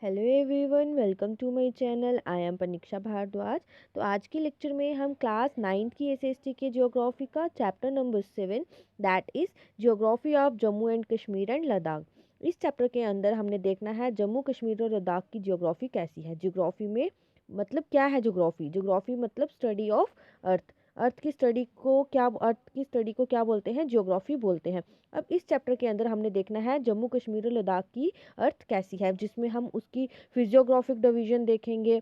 Hello everyone, welcome to my channel. I am Paniksha Bhardwaj. तो आज के लेक्चर में हम क्लास 9th की एसएसटी के ज्योग्राफी का chapter number 7 that is geography of Jammu and Kashmir and Ladakh. इस चैप्टर के अंदर हमने देखना है जम्मू कश्मीर और लद्दाख की ज्योग्राफी कैसी है। ज्योग्राफी में मतलब क्या है ज्योग्राफी? ज्योग्राफी मतलब स्टडी ऑफ अर्थ। अर्थ की स्टडी को क्या बोलते हैं? ज्योग्राफी बोलते हैं। अब इस चैप्टर के अंदर हमने देखना है जम्मू कश्मीर और लद्दाख की अर्थ कैसी है, जिसमें हम उसकी फिजियोग्राफिक डिवीजन देखेंगे,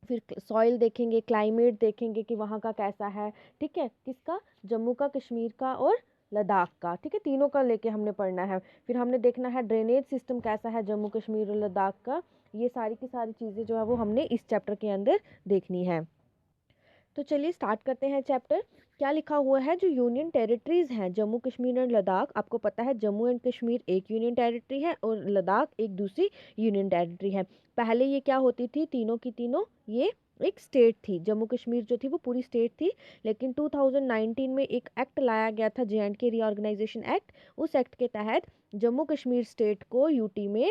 फिर सॉइल देखेंगे, क्लाइमेट देखेंगे कि वहाँ का कैसा है। ठीक है, किसका? जम्मू का, कश्मीर का और लद्दाख का। ठीक है, तीनों का लेके हमने पढ़ना है। फिर हमने देखना है ड्रेनेज सिस्टम कैसा है जम्मू कश्मीर और लद्दाख का। ये सारी की सारी चीज़ें जो है वो हमने इस चैप्टर के अंदर देखनी है। तो चलिए स्टार्ट करते हैं चैप्टर। क्या लिखा हुआ है? जो यूनियन टेरिटरीज हैं जम्मू कश्मीर एंड लद्दाख, आपको पता है जम्मू एंड कश्मीर एक यूनियन टेरिटरी है और लद्दाख एक दूसरी यूनियन टेरिटरी है। पहले ये क्या होती थी? तीनों की तीनों ये एक स्टेट थी। जम्मू कश्मीर जो थी वो पूरी स्टेट थी, लेकिन 2019 में एक एक्ट लाया गया था, JNK रीऑर्गेनाइजेशन एक्ट। उस एक्ट के तहत जम्मू कश्मीर स्टेट को यूटी में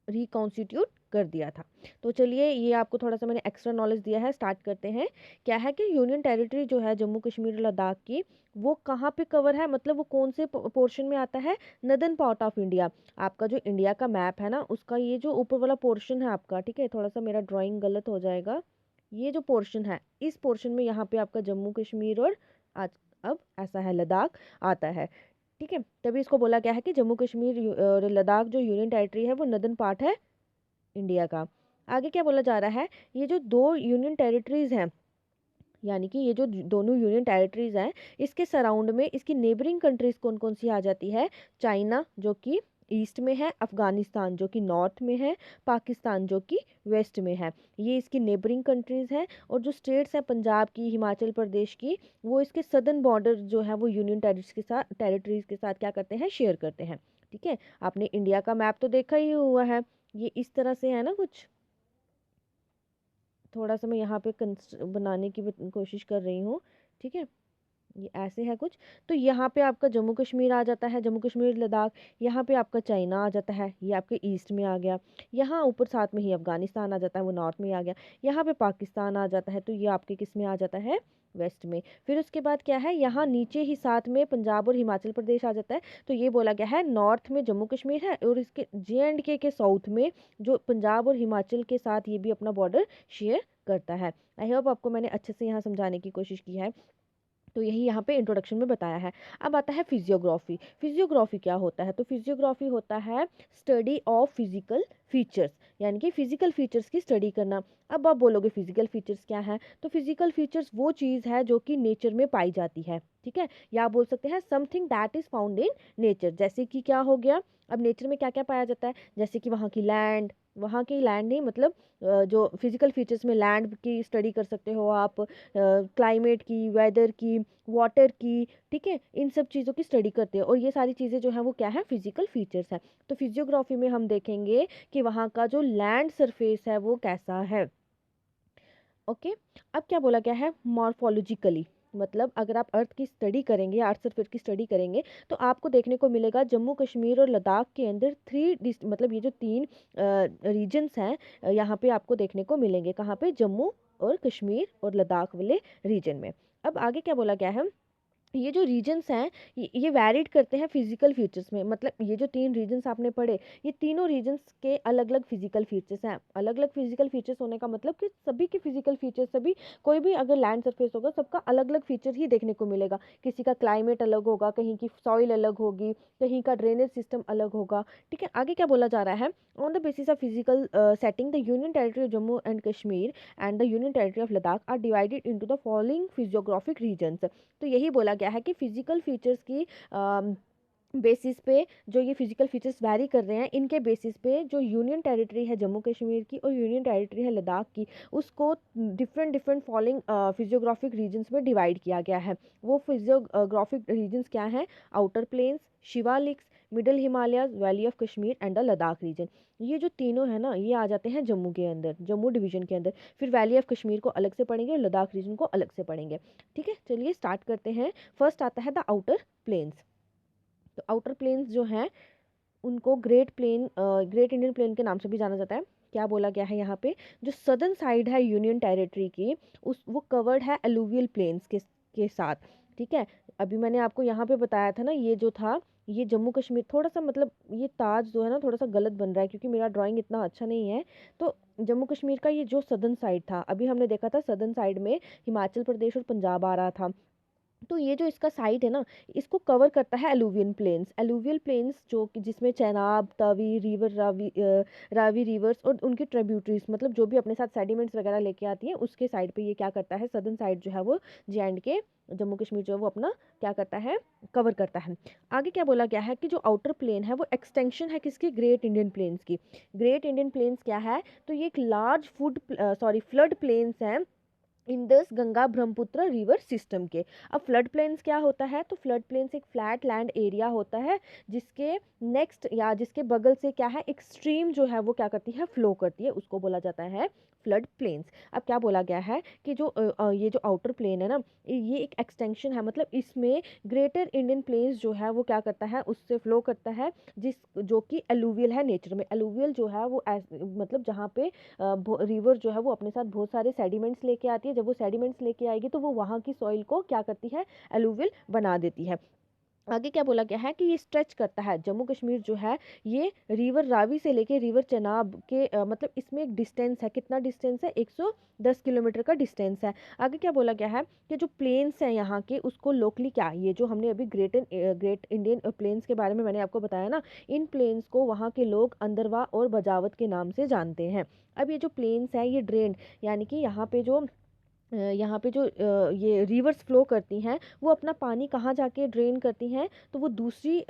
रिकॉन्स्टिट्यूट कर दिया था। तो चलिए, ये आपको थोड़ा सा मैंने एक्स्ट्रा नॉलेज दिया है। स्टार्ट करते हैं। क्या है कि यूनियन टेरिटरी जो है जम्मू कश्मीर और लद्दाख की, वो कहाँ पे कवर है, मतलब वो कौन से पोर्शन में आता है? Northern part of India. आपका जो इंडिया का मैप है ना, उसका ये जो ऊपर वाला पोर्शन है आपका, ठीक है, थोड़ा सा मेरा ड्राइंग गलत हो जाएगा। ये जो पोर्शन है, इस पोर्शन में यहाँ पे आपका जम्मू कश्मीर और आज अब ऐसा है लद्दाख आता है। ठीक है, तभी इसको बोला गया है कि जम्मू कश्मीर और लद्दाख जो यूनियन टेरिटरी है वो नदर्न पार्ट है इंडिया का। आगे क्या बोला जा रहा है? ये जो दो यूनियन टेरिटरीज हैं, यानी कि ये जो दोनों यूनियन टेरिटरीज हैं, इसके सराउंड में इसकी नेबरिंग कंट्रीज कौन कौन सी आ जाती है? चाइना जो कि ईस्ट में है, अफगानिस्तान जो कि नॉर्थ में है, पाकिस्तान जो कि वेस्ट में है। ये इसकी नेबरिंग कंट्रीज हैं। और जो स्टेट्स हैं पंजाब की, हिमाचल प्रदेश की, वो इसके सदर्न बॉर्डर जो है वो यूनियन टेरिटरीज के साथ क्या करते हैं? शेयर करते हैं। ठीक है, आपने इंडिया का मैप तो देखा ही हुआ है। ये इस तरह से है ना कुछ। थोड़ा सा मैं यहाँ पे बनाने की कोशिश कर रही हूँ। ठीक है, ये ऐसे है कुछ। तो यहाँ पे आपका जम्मू कश्मीर आ जाता है, जम्मू कश्मीर लद्दाख। यहाँ पे आपका चाइना आ जाता है, ये आपके ईस्ट में आ गया। यहाँ ऊपर साथ में ही अफगानिस्तान आ जाता है, वो नॉर्थ में आ गया। यहाँ पे पाकिस्तान आ जाता है, तो ये आपके किस में आ जाता है? वेस्ट में। फिर उसके बाद क्या है? यहाँ नीचे ही साथ में पंजाब और हिमाचल प्रदेश आ जाता है। तो ये बोला गया है नॉर्थ में जम्मू कश्मीर है और इसके JNK के साउथ में जो पंजाब और हिमाचल के साथ ये भी अपना बॉर्डर शेयर करता है। आई होप आपको मैंने अच्छे से यहाँ समझाने की कोशिश की है। तो यही यहाँ पे इंट्रोडक्शन में बताया है। अब आता है फिजियोग्राफी। फिजियोग्राफी क्या होता है? तो फिजियोग्राफी होता है स्टडी ऑफ फिजिकल फीचर्स, यानी कि फिजिकल फीचर्स की स्टडी करना। अब आप बोलोगे फिजिकल फीचर्स क्या है? तो फिजिकल फीचर्स वो चीज़ है जो कि नेचर में पाई जाती है। ठीक है, या आप बोल सकते हैं something that is found in nature. जैसे कि क्या हो गया? अब नेचर में क्या क्या पाया जाता है? जैसे कि वहाँ की लैंड नहीं, मतलब जो फिजिकल फीचर्स में लैंड की स्टडी कर सकते हो आप, क्लाइमेट की, वेदर की, वाटर की। ठीक है, इन सब चीज़ों की स्टडी करते हैं और ये सारी चीज़ें जो है वो क्या है? फिजिकल फीचर्स है। तो फिजियोग्राफी में हम देखेंगे कि वहाँ का जो लैंड सरफेस है वो कैसा है। ओके, अब क्या बोला गया है? मॉर्फोलॉजिकली, मतलब अगर आप अर्थ की स्टडी करेंगे, अर्थ सरफेस की स्टडी करेंगे, तो आपको देखने को मिलेगा जम्मू कश्मीर और लद्दाख के अंदर मतलब ये जो तीन रीजन्स हैं, यहाँ पे आपको देखने को मिलेंगे। कहाँ पे? जम्मू और कश्मीर और लद्दाख वाले रीजन में। अब आगे क्या बोला गया है? ये जो रीजन्स हैं ये वैरिड करते हैं फिजिकल फीचर्स में। मतलब ये जो तीन रीजन्स आपने पढ़े, ये तीनों रीजन्स के अलग अलग फिजिकल फीचर्स हैं। अलग अलग फिजिकल फीचर्स होने का मतलब कि सभी के फिजिकल फीचर्स, सभी कोई भी अगर लैंड सरफेस होगा सबका अलग अलग फीचर ही देखने को मिलेगा। किसी का क्लाइमेट अलग होगा, कहीं की सॉइल अलग होगी, कहीं का ड्रेनेज सिस्टम अलग होगा। ठीक है, आगे क्या बोला जा रहा है? On the basis of physical setting the union territory of Jammu and Kashmir and the union territory of Ladakh are divided into the following physiographic regions. तो यही बोला गया है कि फिजिकल फीचर्स की बेसिस पे जो ये फिजिकल फीचर्स वैरी कर रहे हैं, इनके बेसिस पे जो यूनियन टेरिटरी है जम्मू कश्मीर की और यूनियन टेरिटरी है लद्दाख की, उसको different different following physiographic regions में डिवाइड किया गया है। वो फिजियोग्राफिक रीजन्स क्या हैं? Outer plains, Shivaliks, middle Himalayas, valley of Kashmir and the Ladakh region. ये जो तीनों है ना, ये आ जाते हैं जम्मू के अंदर, जम्मू डिवीजन के अंदर। फिर वैली ऑफ कश्मीर को अलग से पढ़ेंगे और लद्दाख रीजन को अलग से पढ़ेंगे। ठीक है, चलिए स्टार्ट करते हैं। फर्स्ट आता है द आउटर प्लेन्स। तो आउटर प्लेन्स जो हैं उनको ग्रेट इंडियन प्लेन के नाम से भी जाना जाता है। क्या बोला गया है यहाँ पे, जो सदर्न साइड है यूनियन टेरिटरी की, उस वो कवर्ड है एलुवियल प्लेन्स के साथ। ठीक है, अभी मैंने आपको यहाँ पे बताया था ना, ये जो था ये जम्मू कश्मीर, थोड़ा सा मतलब ये ताज जो है ना थोड़ा सा गलत बन रहा है क्योंकि मेरा ड्राइंग इतना अच्छा नहीं है। तो जम्मू कश्मीर का ये जो सदर्न साइड था, अभी हमने देखा था सदर्न साइड में हिमाचल प्रदेश और पंजाब आ रहा था। तो ये जो इसका साइट है ना, इसको कवर करता है एलुवियल प्लेन्स जो कि जिसमें चेनाब, तवी रिवर, रावी रिवर्स और उनकी ट्रिब्यूटरीज, मतलब जो भी अपने साथ सेडिमेंट्स वगैरह लेके आती हैं, उसके साइड पे ये क्या करता है, सदर्न साइड जो है वो J&K, जम्मू कश्मीर जो है वो अपना क्या करता है, कवर करता है। आगे क्या बोला गया है कि जो आउटर प्लेन है वो एक्सटेंशन है किसकी, ग्रेट इंडियन प्लेन्स की। ग्रेट इंडियन प्लेन्स क्या है, तो ये एक लार्ज फ्लड प्लेन्स हैं Indus Ganga Brahmaputra river system के। अब फ्लड प्लेन्स क्या होता है, तो फ्लड प्लेन्स एक फ्लैट लैंड एरिया होता है जिसके नेक्स्ट या जिसके बगल से क्या है, एक स्ट्रीम जो है वो क्या करती है, फ्लो करती है, उसको बोला जाता है फ्लड प्लेन्स। अब क्या बोला गया है कि ये जो आउटर प्लेन है ना, ये एक एक्सटेंशन है, मतलब इसमें ग्रेटर इंडियन प्लेन्स जो है वो क्या करता है, उससे फ्लो करता है, जिस जो कि एलुवियल है नेचर में। एलुवियल जो है वो मतलब जहाँ पे रिवर जो है वो अपने साथ बहुत सारे सेडिमेंट्स लेके आती है। जब वो सेडिमेंट्स लेके आएगी तो वो वहाँ की सॉइल को क्या करती है, एलुवियल बना देती है। आगे क्या बोला गया है कि ये स्ट्रेच करता है जम्मू कश्मीर जो है, ये रिवर रावी से लेके रिवर चेनाब के मतलब इसमें एक डिस्टेंस है, कितना डिस्टेंस है, 110 किलोमीटर का डिस्टेंस है। आगे क्या बोला गया है कि जो प्लेन्स हैं यहाँ के, उसको लोकली क्या, ये जो हमने अभी ग्रेट इंडियन प्लेन्स के बारे में मैंने आपको बताया ना, इन प्लेन्स को वहाँ के लोग अंदरवा और बजावत के नाम से जानते हैं। अब ये जो प्लेन्स है ये ड्रेन, यानी कि यहाँ पे जो ये रिवर्स फ्लो करती हैं, वो अपना पानी कहाँ जाके ड्रेन करती हैं, तो वो दूसरी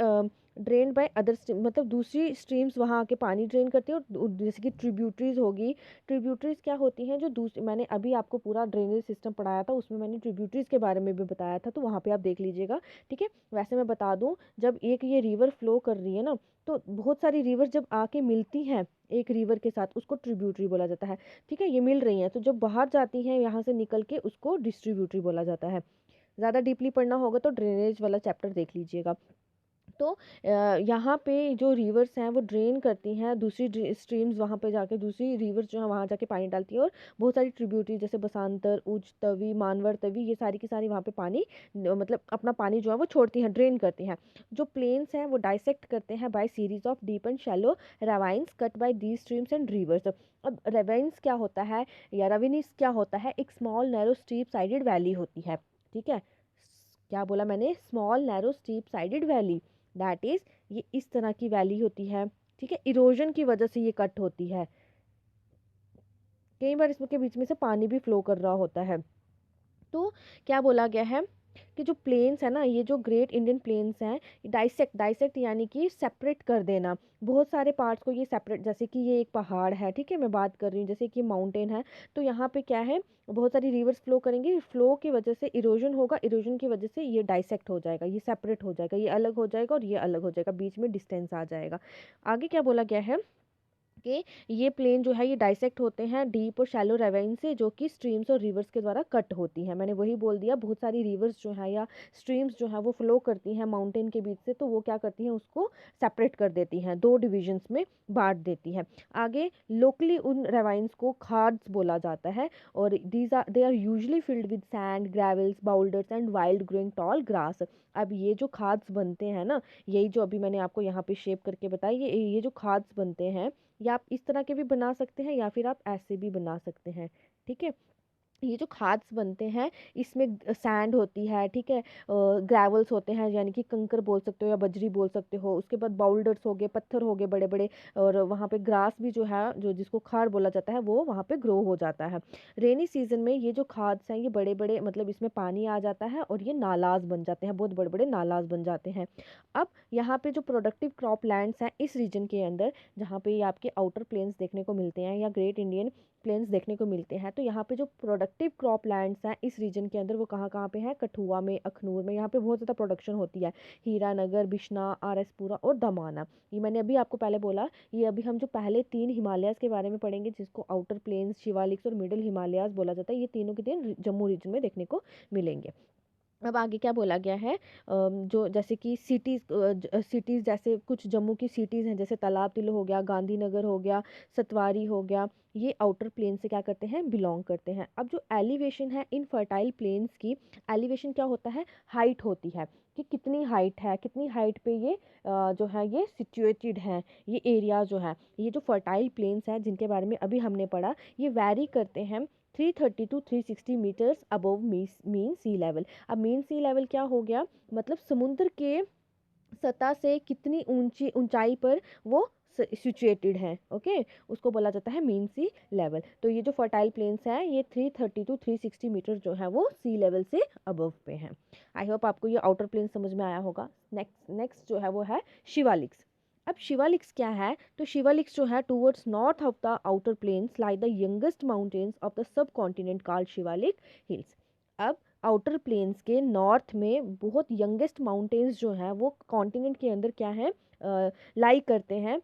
ड्रेन बाय अदर मतलब दूसरी स्ट्रीम्स वहाँ आके पानी ड्रेन करती है। और जैसे कि ट्रिब्यूटरीज होगी, ट्रिब्यूटरीज क्या होती हैं, जो दूसरी, मैंने अभी आपको पूरा ड्रेनेज सिस्टम पढ़ाया था, उसमें मैंने ट्रिब्यूटरीज के बारे में भी बताया था, तो वहाँ पे आप देख लीजिएगा। ठीक है, वैसे मैं बता दूँ, जब एक ये रिवर फ्लो कर रही है ना, तो बहुत सारी रिवर जब आके मिलती हैं एक रिवर के साथ, उसको ट्रिब्यूटरी बोला जाता है। ठीक है, ये मिल रही हैं, तो जब बाहर जाती हैं यहाँ से निकल के, उसको डिस्ट्रीब्यूटरी बोला जाता है। ज़्यादा डीपली पढ़ना होगा तो ड्रेनेज वाला चैप्टर देख लीजिएगा। तो यहाँ पे जो रिवर्स हैं वो ड्रेन करती हैं दूसरी स्ट्रीम्स, वहाँ पे जाके दूसरी रिवर्स जो है वहाँ जाके पानी डालती है, और बहुत सारी ट्रिब्यूटरी जैसे बसांतर, उज तवी, मानवर तवी, ये सारी की सारी वहाँ पे पानी मतलब अपना पानी जो है वो छोड़ती हैं, ड्रेन करती हैं। जो प्लेन्स हैं वो डाइसेक्ट करते हैं by series of deep and shallow ravines cut by the streams and rivers. अब रेवेंस क्या होता है, या रविनिस क्या होता है, एक small narrow steep sided valley होती है। ठीक है, क्या बोला मैंने, small narrow steep sided valley, that is, ये इस तरह की वैली होती है। ठीक है, इरोजन की वजह से ये कट होती है, कई बार इसमें के बीच में से पानी भी फ्लो कर रहा होता है। तो क्या बोला गया है कि जो प्लेन्स है ना, ये जो ग्रेट इंडियन प्लेन्स हैं, डाइसेक्ट डाइसेक्ट यानी कि सेपरेट कर देना, बहुत सारे पार्ट्स को ये सेपरेट, जैसे कि ये एक पहाड़ है, ठीक है, मैं बात कर रही हूँ, जैसे कि माउंटेन है, तो यहाँ पे क्या है, बहुत सारी रिवर्स फ्लो करेंगी, फ्लो की वजह से इरोजन होगा, इरोजन की वजह से ये डाइसेक्ट हो जाएगा, ये सेपरेट हो जाएगा, ये अलग हो जाएगा और ये अलग हो जाएगा, बीच में डिस्टेंस आ जाएगा। आगे क्या बोला गया है कि ये प्लेन जो है ये डाइसेक्ट होते हैं डीप और शैलो रेवेन से, जो कि स्ट्रीम्स और रिवर्स के द्वारा कट होती हैं। मैंने वही बोल दिया, बहुत सारी रिवर्स जो है या स्ट्रीम्स जो है वो फ्लो करती हैं माउंटेन के बीच से, तो वो क्या करती हैं, उसको सेपरेट कर देती हैं, दो डिविजन्स में बांट देती है। आगे लोकली उन रेवाइंस को खाड्स बोला जाता है, और they are usually filled with sand, gravels, boulders and wild growing tall grass. अब ये जो खाद्स बनते हैं ना, यही जो अभी मैंने आपको यहाँ पे शेप करके बताई, ये जो खाद्स बनते हैं, या आप इस तरह के भी बना सकते हैं या फिर आप ऐसे भी बना सकते हैं। ठीक है, ये जो खाद्स बनते हैं, इसमें सैंड होती है, ठीक है, ग्रेवल्स होते हैं, यानी कि कंकर बोल सकते हो या बजरी बोल सकते हो, उसके बाद बाउल्डर्स हो गए, पत्थर हो गए बड़े बड़े, और वहाँ पे ग्रास भी जो है, जो जिसको खार बोला जाता है, वो वहाँ पे ग्रो हो जाता है। रेनी सीजन में ये जो खाद्स हैं ये बड़े बड़े, मतलब इसमें पानी आ जाता है और ये नालाज बन जाते हैं, बहुत बड़े बड़े नालाज बन जाते हैं। अब यहाँ पे जो प्रोडक्टिव क्रॉप लैंड्स हैं इस रीजन के अंदर, जहाँ पे ये आपके आउटर प्लेन्स देखने को मिलते हैं या ग्रेट इंडियन प्लेन्स देखने को मिलते हैं, तो यहाँ पे जो प्रोडक्टिव क्रॉप लैंड्स हैं इस रीजन के अंदर, वो कहाँ कहाँ पे हैं, कठुआ में, अखनूर में, यहाँ पे बहुत ज़्यादा प्रोडक्शन होती है, हीरानगर, बिश्ना, RS पुरा और दमाना। ये मैंने अभी आपको पहले बोला, ये अभी हम जो पहले 3 हिमालयाज़ के बारे में पढ़ेंगे, जिसको आउटर प्लेन्स, शिवालिक्स और मिडिल हिमालयाज़ बोला जाता है, ये तीनों के तीन जम्मू रीजन में देखने को मिलेंगे। अब आगे क्या बोला गया है, जो जैसे कि सिटीज़ जैसे कुछ जम्मू की सिटीज़ हैं, जैसे तालाब तिल हो गया, गांधीनगर हो गया, सतवारी हो गया, ये आउटर प्लेन से क्या करते हैं, बिलोंग करते हैं। अब जो एलिवेशन है इन फर्टाइल प्लेन्स की, एलिवेशन क्या होता है, हाइट होती है कि कितनी हाइट है, कितनी हाइट पे ये जो है ये सिचुएटेड है, ये एरिया जो है, ये जो फर्टाइल प्लेन्स हैं जिनके बारे में अभी हमने पढ़ा, ये वैरी करते हैं 330 to 360 metres above mean sea level. अब मीन सी लेवल क्या हो गया, मतलब समुद्र के सतह से कितनी ऊंचाई पर वो सिचुएटेड है, ओके, उसको बोला जाता है मीन सी लेवल। तो ये जो फर्टाइल प्लेन्स हैं ये 330 टू 360 मीटर जो है वो सी लेवल से अबव पे हैं। आई होप आपको ये आउटर प्लेन समझ में आया होगा। नेक्स्ट जो है वो है शिवालिक्स। अब शिवालिक्स क्या है, तो शिवालिक्स जो है towards north of the outer plains lie the youngest mountains of the subcontinent called Shivalik hills. अब आउटर प्लेन्स के नॉर्थ में बहुत यंगेस्ट माउंटेन्स जो हैं वो कॉन्टिनेंट के अंदर क्या है, लाई करते हैं,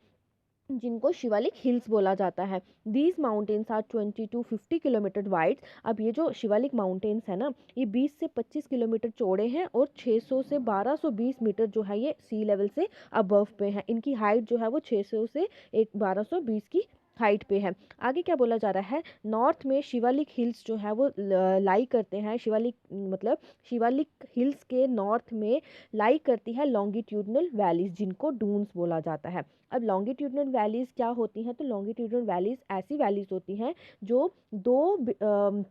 जिनको शिवालिक हिल्स बोला जाता है। These mountains are 20 to 50 kilometre wide. अब ये जो शिवालिक माउंटेन्स है ना, ये 20 से 25 किलोमीटर चौड़े हैं और 600 से 1220 मीटर जो है ये सी लेवल से अबव पे है। इनकी हाइट जो है वो 600 से 1220 की हाइट पे है। आगे क्या बोला जा रहा है, नॉर्थ में शिवालिक हिल्स जो है वो लाई करते हैं, शिवालिक मतलब शिवालिक हिल्स के नॉर्थ में लाई करती है लॉन्गिट्यूडनल वैलीज, जिनको डून्स बोला जाता है। अब लॉन्गिट्यूडनल वैलीज क्या होती हैं, तो लॉन्गिट्यूडनल वैलीज ऐसी वैलीज होती हैं जो दो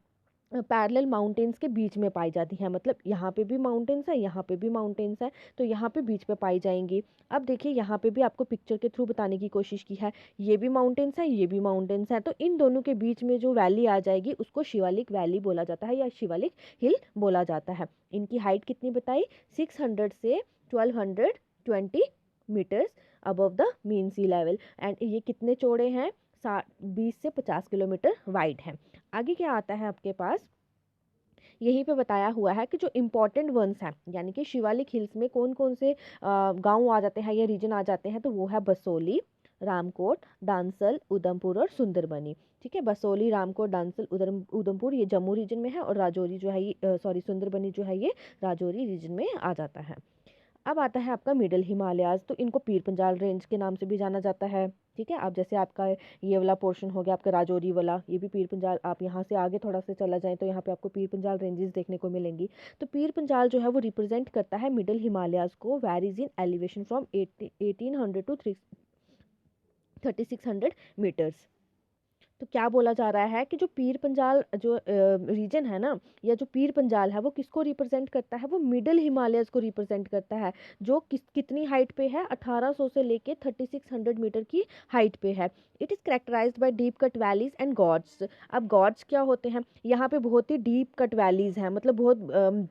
पैरेलल माउंटेन्स के बीच में पाई जाती हैं, मतलब यहाँ पे भी माउंटेन्स है, यहाँ पे भी माउंटेन्स है, तो यहाँ पे बीच में पाई जाएंगी। अब देखिए यहाँ पे भी आपको पिक्चर के थ्रू बताने की कोशिश की है, ये भी माउंटेन्स है, ये भी माउंटेन्स है, तो इन दोनों के बीच में जो वैली आ जाएगी उसको शिवालिक वैली बोला जाता है या शिवालिक हिल बोला जाता है। इनकी हाइट कितनी बताई, 600 से 1220 metres above the mean sea level, and ये कितने चौड़े हैं, 20 से 50 किलोमीटर वाइड है। आगे क्या आता है आपके पास, यहीं पे बताया हुआ है कि जो इम्पोर्टेंट वंस हैं, यानी कि शिवालिक हिल्स में कौन कौन से गांव आ जाते हैं या रीजन आ जाते हैं, तो वो है बसोली, रामकोट, डांसल, उधमपुर और सुंदरबनी। ठीक है, बसोली, रामकोट, डांसल, उधमपुर ये जम्मू रीजन में है, और राजौरी जो है ये सुंदरबनी जो है ये राजौरी रीजन में आ जाता है। अब आता है आपका मिडिल हिमालयाज, तो इनको पीर पंजाल रेंज के नाम से भी जाना जाता है। ठीक है, अब जैसे आपका ये वाला पोर्शन हो गया आपका राजौरी वाला, ये भी पीर पंजाल, आप यहाँ से आगे थोड़ा सा चला जाए तो यहाँ पे आपको पीर पंजाल रेंजेस देखने को मिलेंगी। तो पीर पंजाल जो है वो रिप्रेजेंट करता है मिडिल हिमालयाज को, varies in elevation from 1800 to 3600 metres. तो क्या बोला जा रहा है कि जो पीर पंजाल जो रीजन है ना, या जो पीर पंजाल है वो किसको रिप्रेजेंट करता है, वो मिडिल हिमालयस को रिप्रेजेंट करता है, जो कितनी हाइट पे है, 1800 से लेके 3600 मीटर की हाइट पे है। It is characterised by deep cut valleys and gorges. अब गॉर्ड्स क्या होते हैं, यहाँ पे बहुत ही डीप कट वैलीज हैं, मतलब बहुत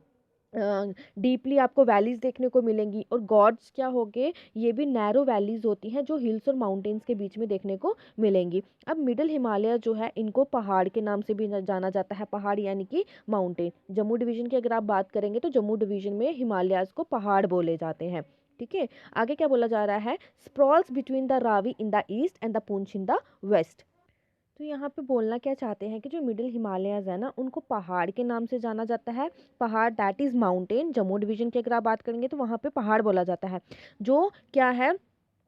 डीपली आपको वैलीज देखने को मिलेंगी, और गॉर्ड्स क्या होंगे, ये भी नैरो वैलीज होती हैं जो हिल्स और माउंटेन्स के बीच में देखने को मिलेंगी। अब मिडिल हिमालय जो है इनको पहाड़ के नाम से भी जाना जाता है, पहाड़ यानी कि माउंटेन। जम्मू डिवीजन की अगर आप बात करेंगे तो जम्मू डिवीजन में हिमालयाज को पहाड़ बोले जाते हैं। ठीक है, आगे क्या बोला जा रहा है, sprawls between the Ravi in the east and the Poonch in the west. तो यहाँ पे बोलना क्या चाहते हैं कि जो मिडिल हिमालयाज है ना उनको पहाड़ के नाम से जाना जाता है, पहाड़ that is mountain. Jammu division की अगर आप बात करेंगे तो वहाँ पे पहाड़ बोला जाता है। जो क्या है,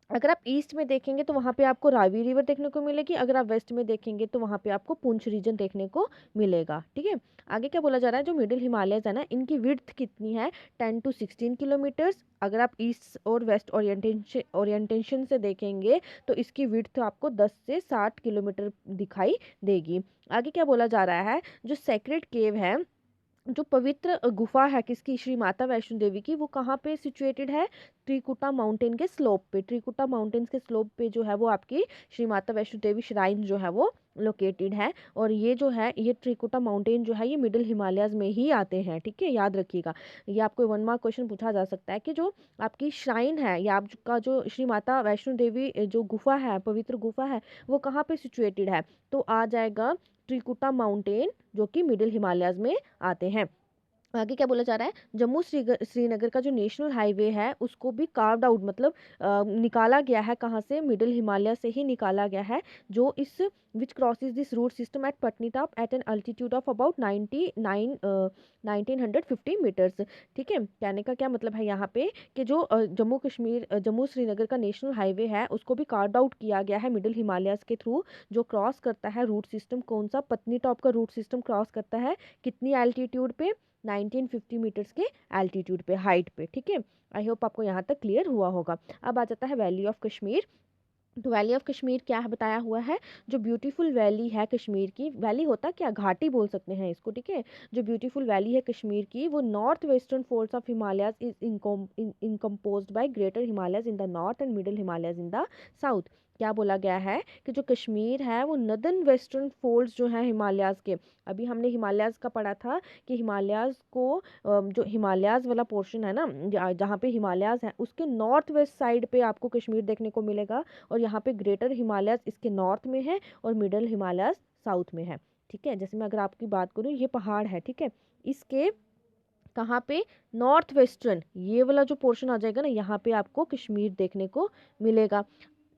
अगर आप ईस्ट में देखेंगे तो वहाँ पे आपको रावी रिवर देखने को मिलेगी, अगर आप वेस्ट में देखेंगे तो वहाँ पे आपको पुंछ रीजन देखने को मिलेगा। ठीक है, आगे क्या बोला जा रहा है, जो मिडिल हिमालयस है ना इनकी विड्थ कितनी है, 10 to 16 किलोमीटर्स। अगर आप ईस्ट और वेस्ट ओरिएंटेशन से देखेंगे तो इसकी विड्थ आपको 10 से 60 किलोमीटर दिखाई देगी। आगे क्या बोला जा रहा है, जो सेक्रेड केव है, जो पवित्र गुफा है किसकी, श्री माता वैष्णो देवी की, वो कहाँ पे सिचुएटेड है, त्रिकुटा माउंटेन के स्लोप पे। त्रिकुटा माउंटेन्स के स्लोप पे जो है वो आपकी श्री माता वैष्णो देवी श्राइन जो है वो लोकेटेड है, और ये जो है ये त्रिकुटा माउंटेन जो है ये मिडिल हिमालयाज में ही आते हैं। ठीक है, याद रखिएगा, ये आपको 1 मार्क क्वेश्चन पूछा जा सकता है कि जो आपकी श्राइन है या आपका जो श्री माता वैष्णो देवी जो गुफा है, पवित्र गुफा है, वो कहाँ पे सिचुएटेड है, तो आ जाएगा त्रिकुटा माउंटेन जो कि मिडिल हिमालयाज में आते हैं। आगे क्या बोला जा रहा है, जम्मू श्रीनगर का जो नेशनल हाईवे है उसको भी कार्व्ड आउट, मतलब निकाला गया है, कहाँ से, मिडिल हिमालय से ही निकाला गया है, जो इस which crosses this route system at Patnitop at an altitude of about 1950 metres. ठीक है, कहने का क्या मतलब है यहाँ पे कि जो जम्मू श्रीनगर का नेशनल हाईवे है उसको भी कार्व्ड आउट किया गया है मिडिल हिमालयस के थ्रू, जो क्रॉस करता है रूट सिस्टम, कौन सा, पत्नीटॉप का रूट सिस्टम क्रॉस करता है, कितनी एल्टीट्यूड पे, 1950 मीटर्स के एल्टीट्यूड पे, हाइट पे। ठीक है, आई होप आपको यहाँ तक क्लियर हुआ होगा। अब आ जाता है वैली ऑफ कश्मीर। तो वैली ऑफ कश्मीर क्या है बताया हुआ है, जो ब्यूटीफुल वैली है कश्मीर की, वैली होता क्या, घाटी बोल सकते हैं इसको। ठीक है, जो ब्यूटीफुल वैली है कश्मीर की, वो north western folds of Himalayas is incomposed by greater Himalayas in the north and middle Himalayas in the south. क्या बोला गया है कि जो कश्मीर है वो नदर्न वेस्टर्न फोल्ड्स जो है हिमालयाज के, अभी हमने हिमालयाज का पढ़ा था कि हिमालयाज को जो हिमालयाज वाला पोर्शन है ना, जहाँ पे हिमालयाज है उसके नॉर्थ वेस्ट साइड पे आपको कश्मीर देखने को मिलेगा, और यहाँ पे ग्रेटर हिमालयस इसके नॉर्थ में है और मिडल हिमालयस साउथ में है। ठीक है, जैसे मैं अगर आपकी बात करूँ, ये पहाड़ है, ठीक है, इसके कहाँ पे, नॉर्थ वेस्टर्न, ये वाला जो पोर्शन आ जाएगा ना, यहाँ पे आपको कश्मीर देखने को मिलेगा।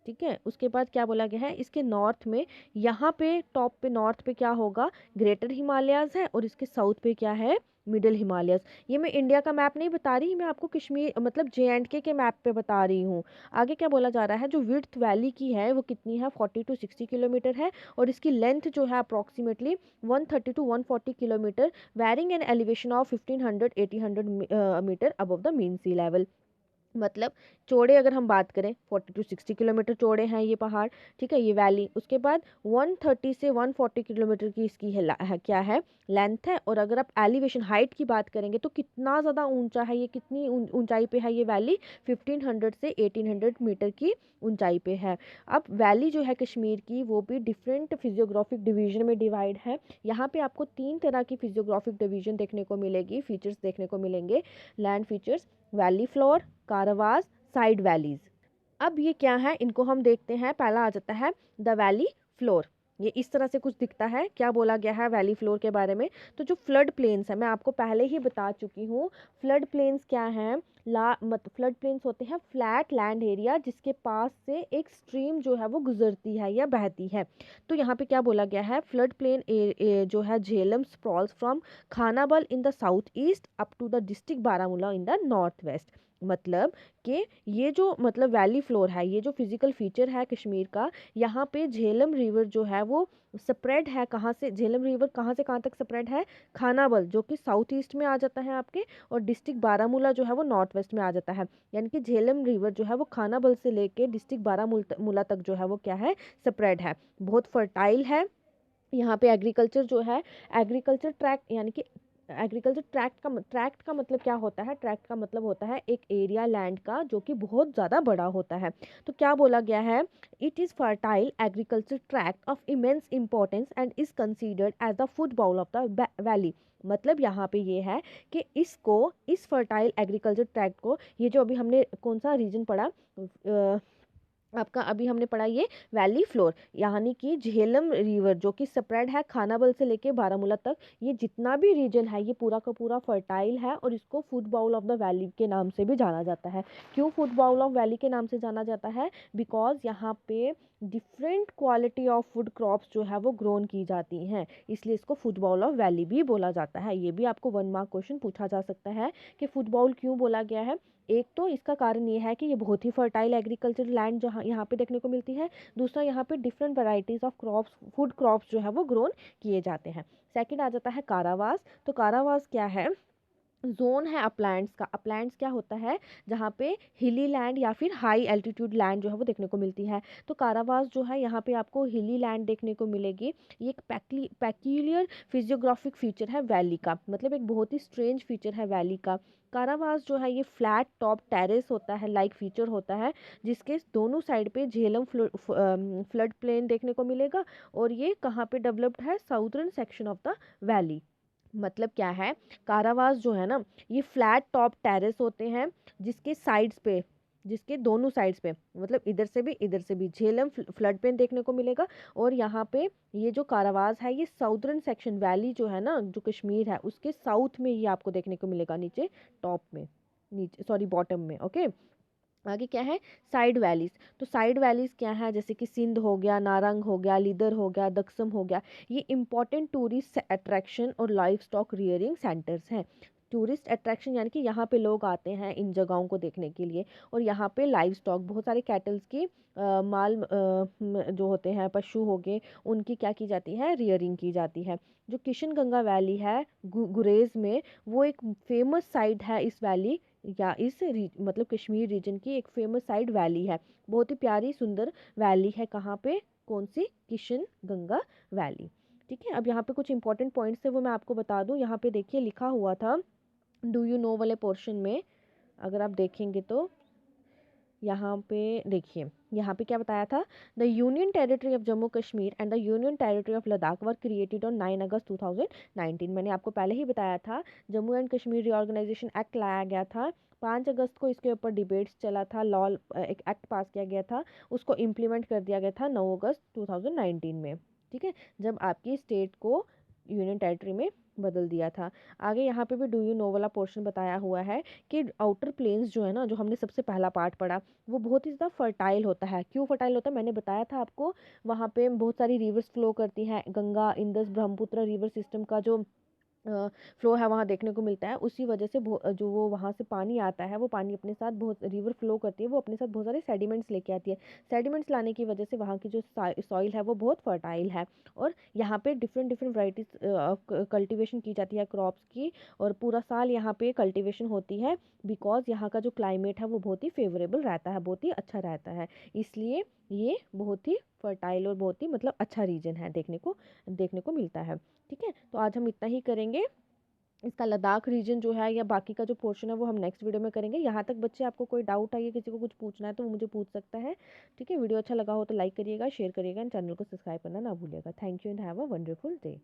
ठीक है, उसके बाद क्या बोला गया है, इसके नॉर्थ में, यहाँ पे टॉप पे नॉर्थ पे क्या होगा, ग्रेटर हिमालयाज है, और इसके साउथ पे क्या है, मिडिल हिमालयस। ये मैं इंडिया का मैप नहीं बता रही, मैं आपको कश्मीर मतलब JNK के मैप पे बता रही हूँ। आगे क्या बोला जा रहा है, जो विड्थ वैली की है वो कितनी है, 40 to 60 किलोमीटर है, और इसकी लेंथ जो है approximately 130 to 140 kilometre, varying an elevation of 1500 metre above the mean sea level. मतलब चौड़े अगर हम बात करें, 40 to 60 किलोमीटर चौड़े हैं ये पहाड़। ठीक है, ये वैली, उसके बाद 130 से 140 किलोमीटर की इसकी क्या है, लेंथ है। और अगर आप एलिवेशन हाइट की बात करेंगे तो कितना ज़्यादा ऊंचा है ये, कितनी ऊंचाई पे है ये वैली, 1500 से 1800 मीटर की ऊंचाई पे है। अब वैली जो है कश्मीर की वो भी डिफरेंट फिजियोग्राफिक डिवीजन में डिवाइड है। यहाँ पे आपको 3 तरह की फिजियोग्राफिक डिवीजन देखने को मिलेगी, फीचर्स देखने को मिलेंगे, लैंड फीचर्स, वैली फ्लोर, कारावास, साइड वैलीज। अब ये क्या है, इनको हम देखते हैं। पहला आ जाता है द वैली फ्लोर, ये इस तरह से कुछ दिखता है। क्या बोला गया है वैली फ्लोर के बारे में, तो जो फ्लड प्लेन्स है, मैं आपको पहले ही बता चुकी हूँ, फ्लड प्लेन्स क्या हैं, फ्लड प्लेन्स होते हैं फ्लैट लैंड एरिया जिसके पास से एक स्ट्रीम जो है वो गुजरती है या बहती है। तो यहाँ पे क्या बोला गया है, फ्लड प्लेन जो है Jhelum sprawls from Khanabal in the south east up to the district Baramulla in the north west. मतलब कि ये जो मतलब वैली फ्लोर है, ये जो फिजिकल फीचर है कश्मीर का, यहाँ पे झेलम रिवर जो है वो स्प्रेड है, कहाँ से, झेलम रिवर कहाँ से कहाँ तक स्प्रेड है, खानाबल जो कि साउथ ईस्ट में आ जाता है आपके, और डिस्ट्रिक्ट बारामूला जो है वो नॉर्थ वेस्ट में आ जाता है। यानी कि झेलम रिवर जो है वो खानाबल से लेके डिस्ट्रिक्ट बारामूला तक जो है वो क्या है, स्प्रेड है, बहुत फर्टाइल है। यहाँ पे एग्रीकल्चर जो है, एग्रीकल्चर ट्रैक्ट, यानी कि एग्रीकल्चर ट्रैक्ट का मतलब क्या होता है, ट्रैक्ट का मतलब होता है एक एरिया लैंड का जो कि बहुत ज़्यादा बड़ा होता है। तो क्या बोला गया है, it is fertile agriculture tract of immense importance and is considered as the food bowl of the valley. मतलब यहाँ पे ये है कि इसको, इस फर्टाइल एग्रीकल्चर ट्रैक्ट को, ये जो अभी हमने कौन सा रीजन पढ़ा, आपका अभी हमने पढ़ा ये वैली फ्लोर, यानी कि झेलम रिवर जो कि स्प्रेड है खानाबल से लेके बारामूला तक, ये जितना भी रीजन है ये पूरा का पूरा फर्टाइल है, और इसको food bowl of the valley के नाम से भी जाना जाता है। क्यों फूड बाउल ऑफ वैली के नाम से जाना जाता है, बिकॉज यहाँ पे different quality of food crops जो है वो ग्रोन की जाती हैं, इसलिए इसको फूड बाउल ऑफ वैली भी बोला जाता है। ये भी आपको 1 मार्क क्वेश्चन पूछा जा सकता है कि फूड बाउल क्यों बोला गया है। एक तो इसका कारण ये है कि ये बहुत ही फर्टाइल एग्रीकल्चर लैंड जहाँ यहाँ पे देखने को मिलती है। दूसरा, यहाँ पे different varieties of crops, food crops जो है वो ग्रोन किए जाते हैं। सेकंड आ जाता है कारावास। तो कारावास क्या है, जोन है अपलैंड्स का। अपलैंड्स क्या होता है, जहाँ पे हिली लैंड या फिर हाई एल्टीट्यूड लैंड जो है वो देखने को मिलती है। तो कारावास जो है यहाँ पे आपको हिली लैंड देखने को मिलेगी। ये एक पैक्यूलियर फिजियोग्राफिक फीचर है वैली का, मतलब एक बहुत ही स्ट्रेंज फीचर है वैली का। कारावास जो है ये फ्लैट टॉप टेरेस होता है, लाइक फीचर होता है, जिसके दोनों साइड पे झेलम फ्लड प्लेन देखने को मिलेगा। और ये कहाँ पे डेवलप्ड है, southern section of the valley. मतलब क्या है, कारावास जो है ना, ये फ्लैट टॉप टेरेस होते हैं जिसके साइड्स पे जिसके दोनों साइड्स पे, मतलब इधर से भी झेलम फ्लड प्लेन देखने को मिलेगा। और यहाँ पे ये जो कारावाज है ये साउदर्न सेक्शन वैली जो है ना, जो कश्मीर है उसके साउथ में ये आपको देखने को मिलेगा, नीचे टॉप में, नीचे सॉरी बॉटम में। ओके, आगे क्या है, साइड वैलीज। तो साइड वैलीज क्या है, जैसे कि सिंध हो गया, नारंग हो गया, लीदर हो गया, दक्षम हो गया, ये इंपॉर्टेंट टूरिस्ट अट्रैक्शन और लाइफ स्टॉक रियरिंग सेंटर्स हैं। टूरिस्ट अट्रैक्शन यानी कि यहाँ पे लोग आते हैं इन जगहों को देखने के लिए। और यहाँ पे लाइव स्टॉक, बहुत सारे कैटल्स की जो होते हैं पशु हो गए, उनकी क्या की जाती है, रियरिंग की जाती है। जो किशन गंगा वैली है गुरेज में, वो एक फेमस साइट है इस वैली, या मतलब कश्मीर रीजन की एक फेमस साइड वैली है। बहुत ही प्यारी सुंदर वैली है। कहाँ पे, कौन सी, किशन गंगा वैली। ठीक है, अब यहाँ पे कुछ इंपॉर्टेंट पॉइंट्स है वो मैं आपको बता दूँ। यहाँ पे देखिए लिखा हुआ था डू यू नो वाले पोर्शन में, अगर आप देखेंगे तो यहाँ पे देखिए, यहाँ पे क्या बताया था, the union territory of Jammu Kashmir and the union territory of Ladakh were created on 9 August 2019। मैंने आपको पहले ही बताया था, Jammu and Kashmir reorganisation act लाया गया था 5 अगस्त को, इसके ऊपर डिबेट्स चला था, लॉ एक एक्ट पास किया गया था, उसको इम्प्लीमेंट कर दिया गया था 9 अगस्त 2019 में। ठीक है, जब आपकी स्टेट को यूनियन टेरिटरी में बदल दिया था। आगे यहाँ पे भी डू यू नो वाला पोर्शन बताया हुआ है कि आउटर प्लेन्स जो है ना, जो हमने सबसे पहला पार्ट पढ़ा, वो बहुत ही ज़्यादा फर्टाइल होता है। क्यों फर्टाइल होता है, मैंने बताया था आपको, वहाँ पे बहुत सारी रिवर्स फ्लो करती हैं, Ganga, Indus, Brahmaputra river system का जो फ्लो है वहाँ देखने को मिलता है। उसी वजह से जो वो वहाँ से पानी आता है, वो पानी अपने साथ, बहुत रिवर फ्लो करती है, वो अपने साथ बहुत सारे सेडिमेंट्स लेके आती है। सेडिमेंट्स लाने की वजह से वहाँ की जो सॉइल है वो बहुत फर्टाइल है। और यहाँ पे डिफरेंट डिफरेंट वराइटीज कल्टीवेशन की जाती है क्रॉप्स की, और पूरा साल यहाँ पे कल्टीवेशन होती है, बिकॉज यहाँ का जो क्लाइमेट है वो बहुत ही फेवरेबल रहता है, बहुत ही अच्छा रहता है। इसलिए ये बहुत ही फर्टाइल और बहुत ही मतलब अच्छा रीजन है, देखने को मिलता है। ठीक है, तो आज हम इतना ही करेंगे। इसका लद्दाख रीजन जो है या बाकी का जो पोर्शन है वो हम नेक्स्ट वीडियो में करेंगे। यहाँ तक बच्चे आपको कोई डाउट है या किसी को कुछ पूछना है तो वो मुझे पूछ सकता है। ठीक है, वीडियो अच्छा लगा हो तो लाइक करिएगा, शेयर करिएगा एंड चैनल को सब्सक्राइब करना ना भूलिएगा। Thank you and have a wonderful day.